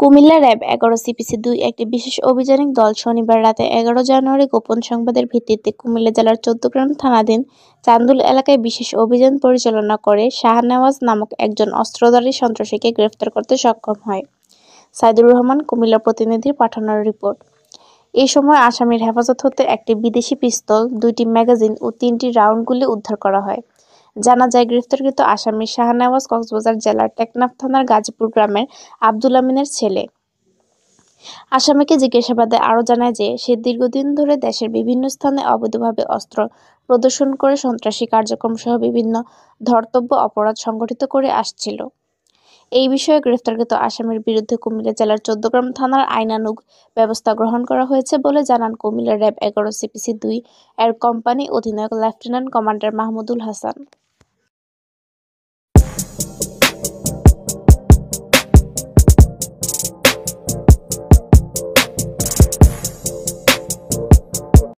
Comilla RAB ১১ সিপিসি-২ একটি বিশেষ অভিযানিক দল শনিবার রাতে ১১ জানুয়ারি গোপন সংবাদের ভিত্তিতে কুমিল্লা জেলার চৌদ্দগ্রাম থানাধীন চান্দুল এলাকায় বিশেষ অভিযান পরিচালনা করে শাহনেওয়াজ নামক একজন অস্ত্রধারী সন্ত্রাসীকে গ্রেফতার করতে সক্ষম হয়। সাইদুর রহমান, কুমিল্লা প্রতিনিধির পাঠানো রিপোর্ট। এই সময় আসামির হেফাজত হতে একটি বিদেশি পিস্তল, ২টি ম্যাগাজিন ও ৩টি রাউন্ড গুলি উদ্ধার করা হয়। জানা যায়, গ্রেফতারকৃত আসামি শাহনেওয়াজ কক্সবাজার জেলার টেকনাফ থানার গাজীপুর গ্রামের আব্দুল আমিনের ছেলে। আসামিকে জিজ্ঞাসাবাদে আরও জানায় যে, সে দীর্ঘদিন ধরে দেশের বিভিন্ন স্থানে অবৈধভাবে অস্ত্র প্রদর্শন করে সন্ত্রাসী কার্যক্রম সহ বিভিন্ন ধর্তব্য অপরাধ সংগঠিত করে আসছিল। এই বিষয়ে গ্রেফতারকৃত আসামির বিরুদ্ধে কুমিল্লা জেলার চৌদ্দগ্রাম থানার আইনানুগ ব্যবস্থা গ্রহণ করা হয়েছে বলে জানান কুমিল্লা র্যাব ১১ সিপিসি-২ এর কোম্পানি অধিনায়ক লেফটেন্যান্ট কমান্ডার মাহমুদুল হাসান।